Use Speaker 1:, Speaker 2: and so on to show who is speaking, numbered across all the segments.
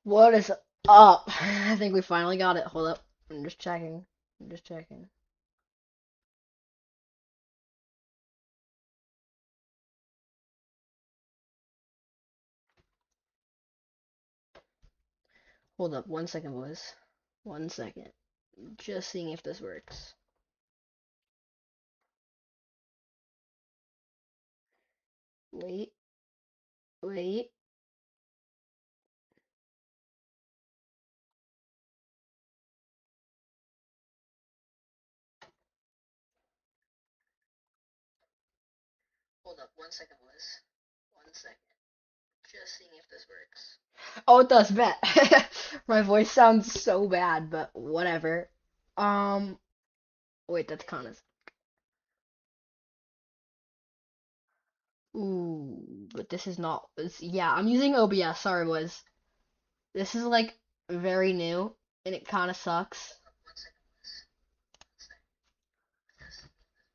Speaker 1: What is up? I think we finally got it. Hold up. I'm just checking. I'm just checking. Hold up. 1 second, boys. 1 second. Just seeing if this works. Wait. Wait. Hold up. 1 second, boys. 1 second. Just seeing if this works. Oh, it does. Bet. My voice sounds so bad, but whatever. Um. Wait, that's kind of. Ooh, but this is not. Yeah, I'm using OBS. Sorry, boys. This is like very new and it kind of sucks.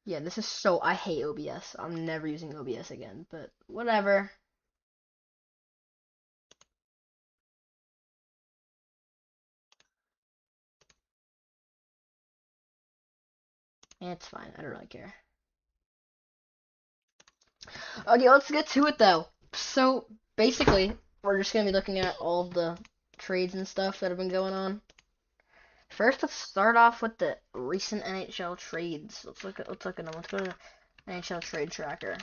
Speaker 1: Yeah, this is so. I hate OBS. I'm never using OBS again, but whatever. It's fine. I don't really care. Okay, let's get to it though. So basically, we're just gonna be looking at all of the trades and stuff that have been going on. First, let's start off with the recent NHL trades. Let's look at them. Let's go to the NHL trade tracker.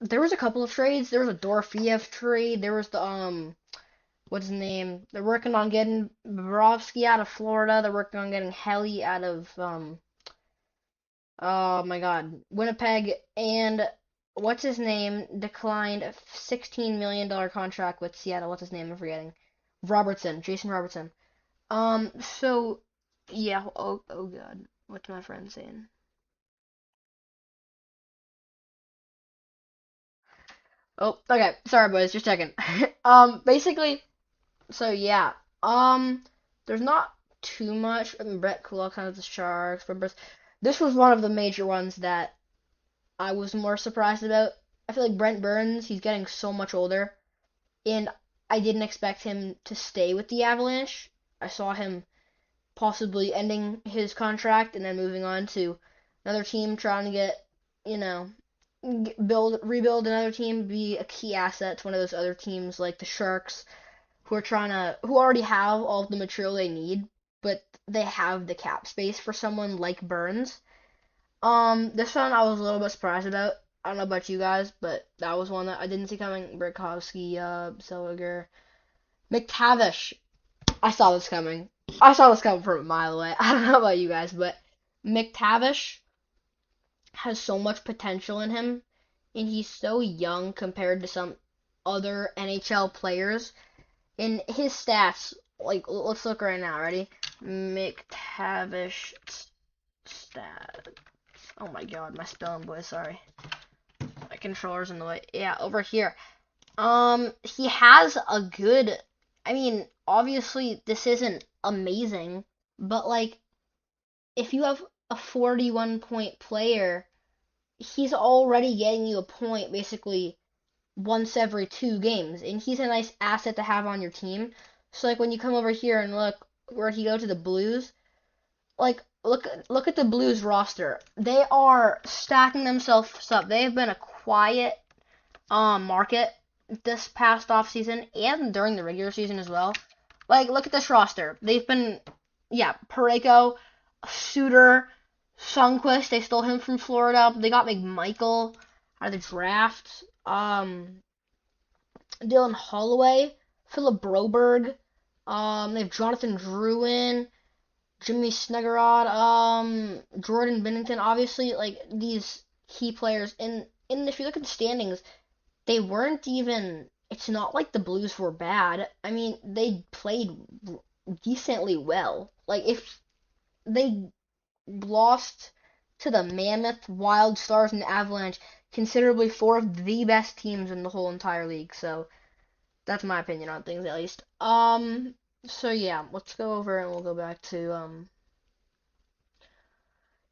Speaker 1: There was a couple of trades. There was a Dorofeyev trade. There was the what's his name? They're working on getting Bobrovsky out of Florida. They're working on getting Helly out of oh my God, Winnipeg. And what's his name declined a $16 million contract with Seattle. What's his name? I'm forgetting. Robertson, Jason Robertson. So yeah. Oh God, what's my friend saying? Oh, okay. Sorry, boys. Just checking. Basically. So yeah, um, there's not too much. I mean, Brett Kulak has the Sharks, but this was one of the major ones that I was more surprised about. I feel like Brent Burns, he's getting so much older, and I didn't expect him to stay with the Avalanche. I saw him possibly ending his contract and then moving on to another team, trying to get, you know, rebuild another team, be a key asset to one of those other teams like the Sharks who already have all of the material they need, but they have the cap space for someone like Burns. This one I was a little bit surprised about. I don't know about you guys, but that was one that I didn't see coming. Burakovsky, Seliger, McTavish. I saw this coming. I saw this coming from a mile away. I don't know about you guys, but McTavish has so much potential in him, and he's so young compared to some other NHL players. In his stats, like let's look right now. Ready? McTavish stats. Oh my God, my spelling, boy. Sorry, my controller's in the way. Yeah, over here. He has a good. I mean, obviously this isn't amazing, but like if you have a 41 point player, he's already getting you a point basically once every 2 games, and he's a nice asset to have on your team. So like when you come over here and look where he go to the Blues, like look at the Blues roster. They are stacking themselves up. They have been a quiet market this past off season and during the regular season as well. Like look at this roster. They've been yeah, Pareko, Suter, Sundqvist, they stole him from Florida. They got McMichael out of the draft. Dylan Holloway, Philip Broberg. They have Jonathan Drouin, Jimmy Sneggerod, Jordan Binnington. Obviously, like these key players. And if you look at the standings, they weren't even. It's not like the Blues were bad. I mean, they played decently well. Like if they lost to the Mammoth, Wild Stars, and Avalanche, considerably four of the best teams in the whole entire league. So that's my opinion on things, at least. So yeah, let's go over and we'll go back to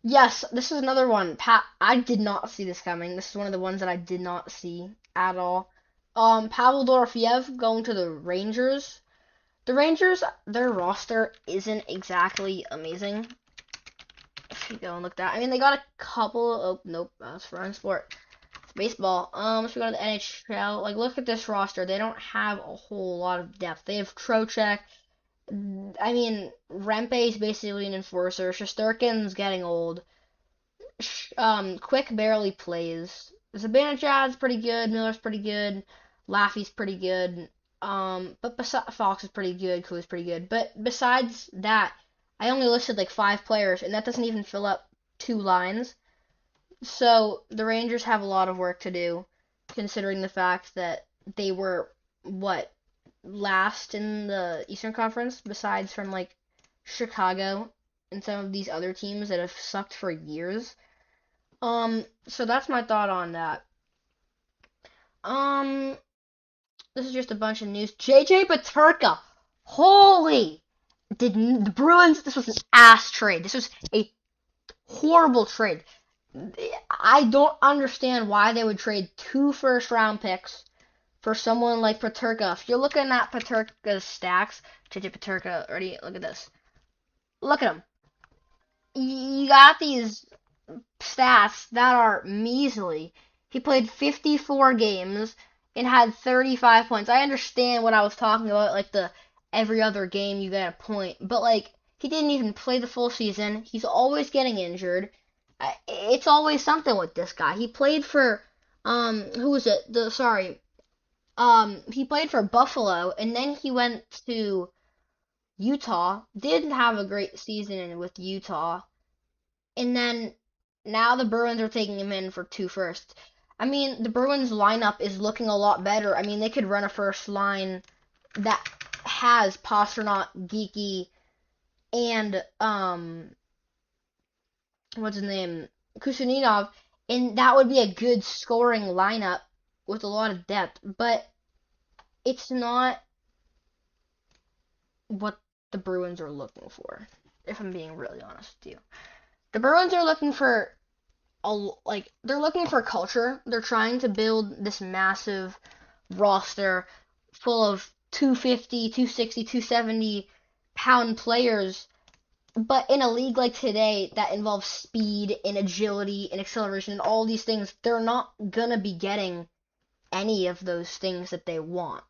Speaker 1: Yes, this is another one. I did not see this coming. This is one of the ones that I did not see at all. Pavel Dorofeyev going to the Rangers. The Rangers, their roster isn't exactly amazing. If you go and look at that, I mean, they got a couple. Oh, nope, that's for sport. It's baseball. If we go to the NHL, like, look at this roster. They don't have a whole lot of depth. They have Trocheck. I mean, Rempe is basically an enforcer. Shesterkin's getting old. Quick barely plays. Zibanejad's pretty good. Miller's pretty good. Laffy's pretty good. But Fox is pretty good. Klu's pretty good. But besides that, I only listed like 5 players, and that doesn't even fill up 2 lines. So the Rangers have a lot of work to do, considering the fact that they were what last in the Eastern Conference, besides from like Chicago and some of these other teams that have sucked for years. So that's my thought on that. Um, this is just a bunch of news. JJ Paterka, holy, did the Bruins? This was an ass trade. This was a horrible trade. I don't understand why they would trade 2 first-round picks for someone like Paterka. If you're looking at Paterka's stacks, JJ Paterka, already look at this. Look at him. You got these stats that are measly. He played 54 games and had 35 points. I understand what I was talking about, like the every other game you get a point, but like he didn't even play the full season. He's always getting injured. It's always something with this guy. He played for who was it? He played for Buffalo and then he went to Utah. Didn't have a great season with Utah. And then now the Bruins are taking him in for 2 firsts. I mean, the Bruins lineup is looking a lot better. I mean, they could run a first line that has Pastrnak, Geeky, and what's his name, Kusaninov, and that would be a good scoring lineup with a lot of depth. But it's not what the Bruins are looking for, if I'm being really honest with you. The Bruins are looking for they're looking for culture. They're trying to build this massive roster full of 250, 260, 270 pound players. But in a league like today that involves speed and agility and acceleration and all these things, they're not gonna be getting any of those things that they want.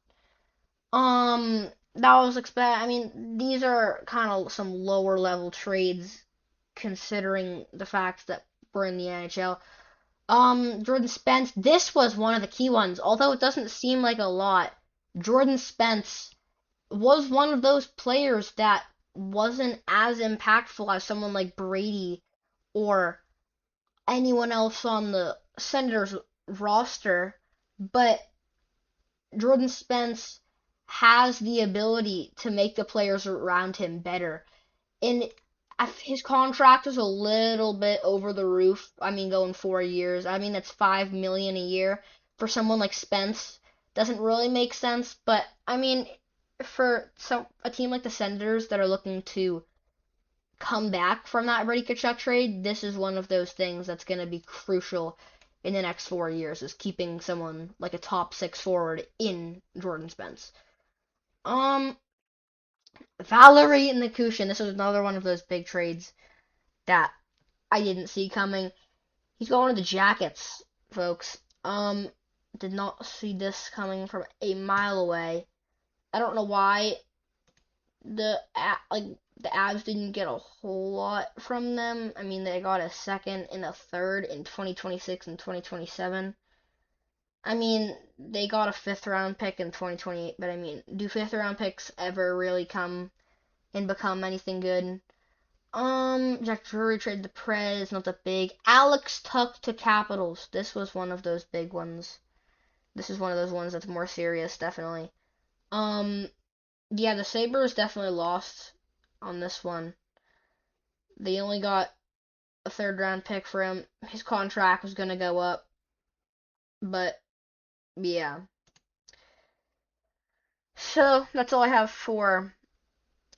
Speaker 1: That was I mean, these are kind of some lower level trades considering the fact that we're in the NHL. Jordan Spence, this was one of the key ones. Although it doesn't seem like a lot, Jordan Spence was one of those players that wasn't as impactful as someone like Brady or anyone else on the Senators roster, but Jordan Spence has the ability to make the players around him better. And his contract is a little bit over the roof. I mean, going 4 years. I mean, that's $5 million a year for someone like Spence. Doesn't really make sense, but I mean, for a team like the Senators that are looking to come back from that Brady Tkachuk trade, this is one of those things that's going to be crucial in the next 4 years. Is keeping someone like a top 6 forward in Jordan Spence. Um, Valerie Nikushin. This is another one of those big trades that I didn't see coming. He's going to the Jackets, folks. Did not see this coming from a mile away. I don't know why the Avs didn't get a whole lot from them. I mean, they got a second and a third in 2026 and 2027. I mean, they got a 5th round pick in 2028, but I mean, do 5th round picks ever really come and become anything good? Jack Drury traded the Prez, not that big. Alex Tuck to Capitals. This was one of those big ones. This is one of those ones that's more serious, definitely. Um, yeah, the Sabres definitely lost on this one. They only got a 3rd round pick for him. His contract was gonna go up, but yeah. So that's all I have for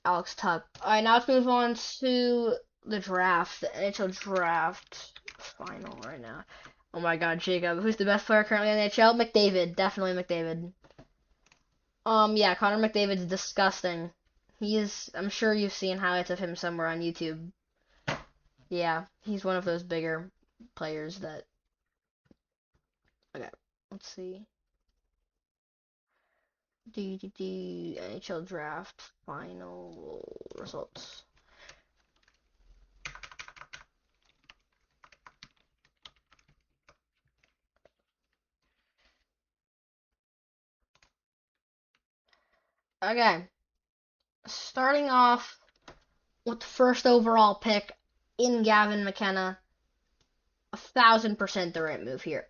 Speaker 1: Alex Tuck. Alright, now let's move on to the draft, the NHL draft final right now. Oh my God, Jacob, who's the best player currently in the NHL? McDavid, definitely McDavid. Yeah, Connor McDavid's disgusting. I'm sure you've seen highlights of him somewhere on YouTube. Yeah, he's one of those bigger players that. Okay, let's see. NHL draft final results. Okay, starting off with the first overall pick in Gavin McKenna, 1,000% the right move here.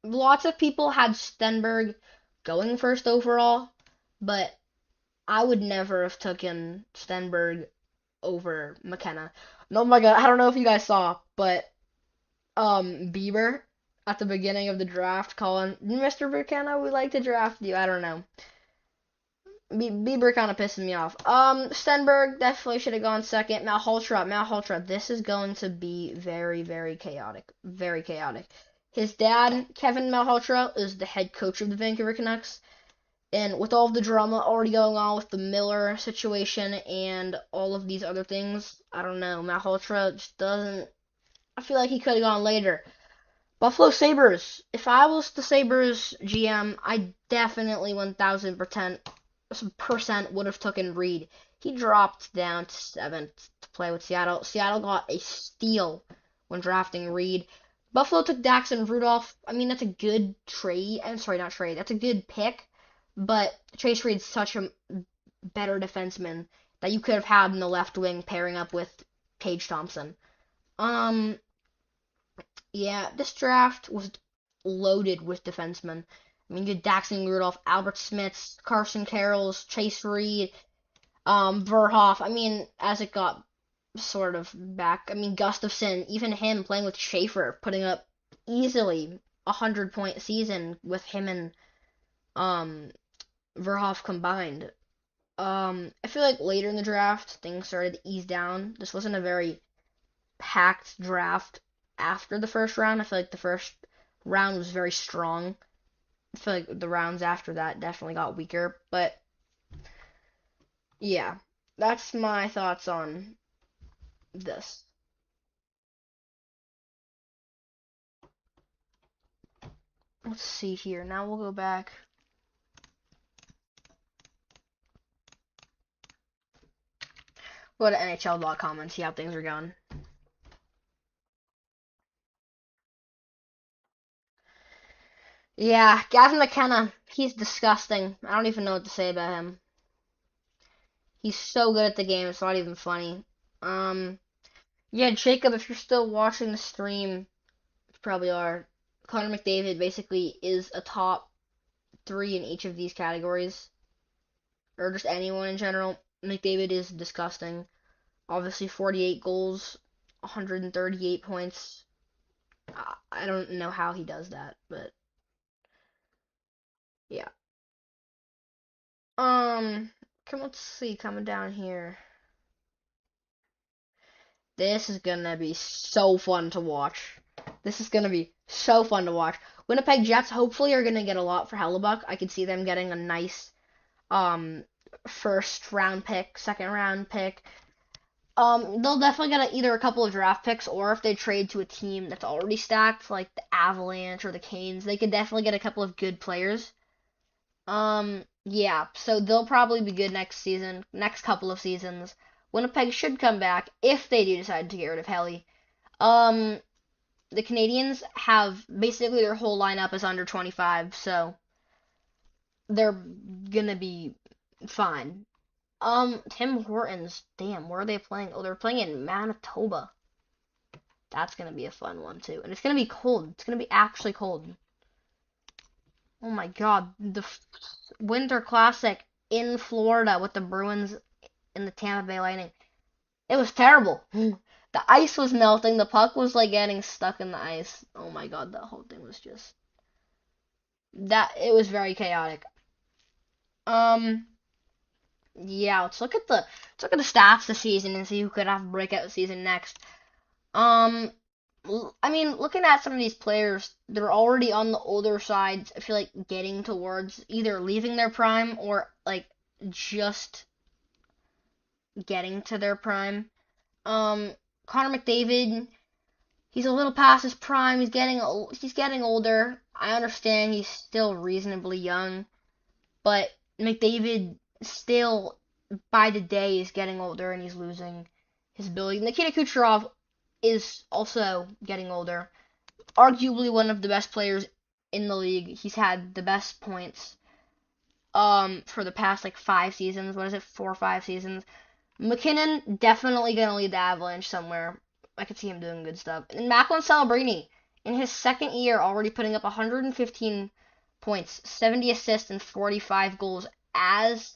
Speaker 1: Lots of people had Stenberg going first overall, but I would never have taken Stenberg over McKenna. No, my God, I don't know if you guys saw, but Bieber at the beginning of the draft calling Mr. McKenna, we'd like to draft you. I don't know. Bieber kind of pissing me off. Stenberg definitely should have gone second. Malholtra. This is going to be very, very chaotic. Very chaotic. His dad, Kevin Malhotra, is the head coach of the Vancouver Canucks. And with all of the drama already going on with the Miller situation and all of these other things, I don't know. Malhotra just doesn't. I feel like he could have gone later. Buffalo Sabres. If I was the Sabres GM, I definitely 1,000% would have taken Reed. He dropped down to 7th to play with Seattle. Seattle got a steal when drafting Reed. Buffalo took Dax and Rudolph. I mean, that's a good trade. I'm sorry, not trade. That's a good pick. But Chase Reed's such a better defenseman that you could have had in the left wing pairing up with Tage Thompson. Yeah, this draft was loaded with defensemen. I mean, you had Daxon Rudolph, Albert Smiths, Carson Carrolls, Chase Reed, Verhoff. I mean, as it got sort of back, I mean, Gustafson, even him playing with Schaefer, putting up easily a 100-point season with him and Verhoff combined. I feel like later in the draft, things started to ease down. This wasn't a very packed draft after the first round. I feel like the first round was very strong. I feel like the rounds after that definitely got weaker. But yeah, that's my thoughts on this. Let's see here. Now we'll go back. Go to NHL.com and see how things are going. Yeah, Gavin McKenna, he's disgusting. I don't even know what to say about him. He's so good at the game, it's not even funny. Yeah, Jacob, if you're still watching the stream, you probably are. Connor McDavid basically is a top 3 in each of these categories, or just anyone in general. McDavid is disgusting. Obviously, 48 goals, 138 points. I don't know how he does that, but yeah. Let's see, coming down here. This is gonna be so fun to watch. This is gonna be so fun to watch. Winnipeg Jets hopefully are gonna get a lot for Hellebuck. I could see them getting a nice first round pick, second round pick. They'll definitely get either a couple of draft picks, or if they trade to a team that's already stacked, like the Avalanche or the Canes, they could definitely get a couple of good players. Yeah, so they'll probably be good next season, next couple of seasons. Winnipeg should come back if they do decide to get rid of Helly. Um, the Canadians have basically their whole lineup is under 25, so they're gonna be fine. Tim Hortons, damn, where are they playing? Oh, they're playing in Manitoba. That's gonna be a fun one too, and it's gonna be cold. It's gonna be actually cold. Oh my God, the Winter Classic in Florida with the Bruins and the Tampa Bay Lightning. It was terrible. The ice was melting. The puck was like getting stuck in the ice. Oh my God, the whole thing was just that. It was very chaotic. Um, Yeah, let's look at the stats this season and see who could have a breakout season next. Um, I mean, looking at some of these players, they're already on the older side. I feel like getting towards either leaving their prime or like just getting to their prime. Um, Connor McDavid, he's a little past his prime. He's getting older. I understand he's still reasonably young, but McDavid still by the day is getting older and he's losing his ability. Nikita Kucherov is also getting older. Arguably one of the best players in the league. He's had the best points for the past like 5 seasons. What is it? 4 or 5 seasons. McKinnon definitely gonna lead the Avalanche somewhere. I could see him doing good stuff. And Macklin Celebrini in his second year already putting up 115 points, 70 assists, and 45 goals as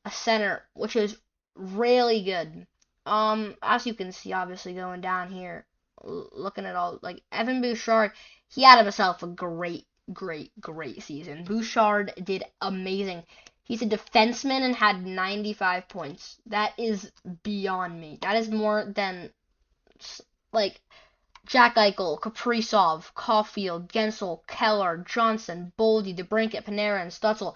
Speaker 1: a center, which is really good. As you can see, obviously going down here, looking at all like Evan Bouchard, he had himself a great season. Bouchard did amazing. He's a defenseman and had 95 points. That is beyond me. That is more than like Jack Eichel, Kaprizov, Caulfield, Gensel, Keller, Johnson, Boldy, DeBrincat, Panarin, and Stutzel.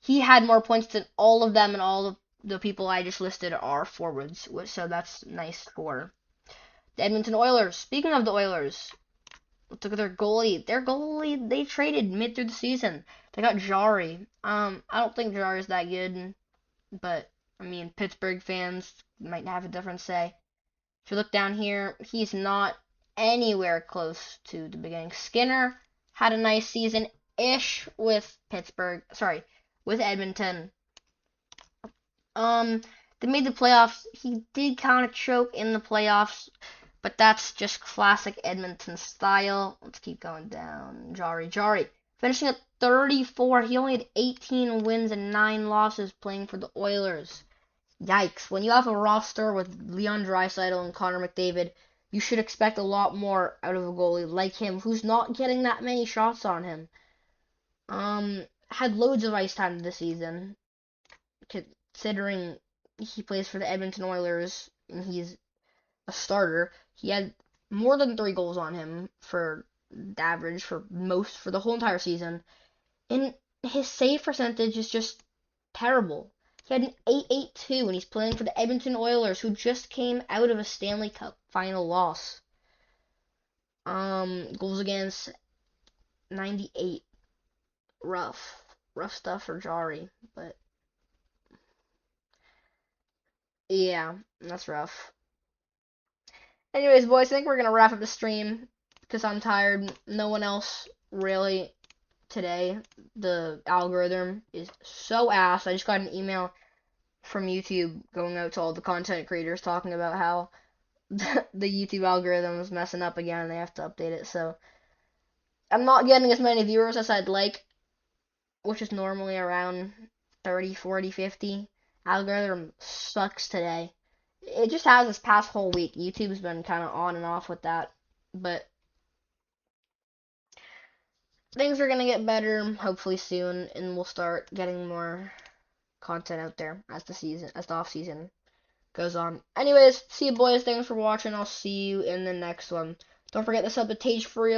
Speaker 1: He had more points than all of them, and all of the people I just listed are forwards. So that's nice for the Edmonton Oilers. Speaking of the Oilers, let's look at their goalie. Their goalie they traded mid through the season. They got Jari. I don't think Jari's that good, but I mean Pittsburgh fans might have a different say. If you look down here, he's not anywhere close to the beginning. Skinner had a nice season-ish with Pittsburgh. Sorry, with Edmonton. They made the playoffs. He did kind of choke in the playoffs, but that's just classic Edmonton style. Let's keep going down. Jari. Finishing at 34. He only had 18 wins and 9 losses playing for the Oilers. Yikes. When you have a roster with Leon Draisaitl and Connor McDavid, you should expect a lot more out of a goalie like him, who's not getting that many shots on him. Had loads of ice time this season, considering he plays for the Edmonton Oilers and he's a starter. He had more than 3 goals on him for the average for the whole entire season. And his save percentage is just terrible. He had an 8.82 and he's playing for the Edmonton Oilers, who just came out of a Stanley Cup final loss. Goals against 98. Rough stuff for Jari, but yeah, that's rough. Anyways, boys, I think we're gonna wrap up the stream because I'm tired. No one else really today. The algorithm is so ass. I just got an email from YouTube going out to all the content creators talking about how the YouTube algorithm is messing up again and they have to update it. So I'm not getting as many viewers as I'd like, which is normally around 30, 40, 50. Algorithm sucks today. It just has this past whole week. YouTube's been kind of on and off with that, but things are gonna get better hopefully soon, and we'll start getting more content out there as the off season goes on. Anyways, see you boys. Thanks for watching. I'll see you in the next one. Don't forget to sub to Tage for real.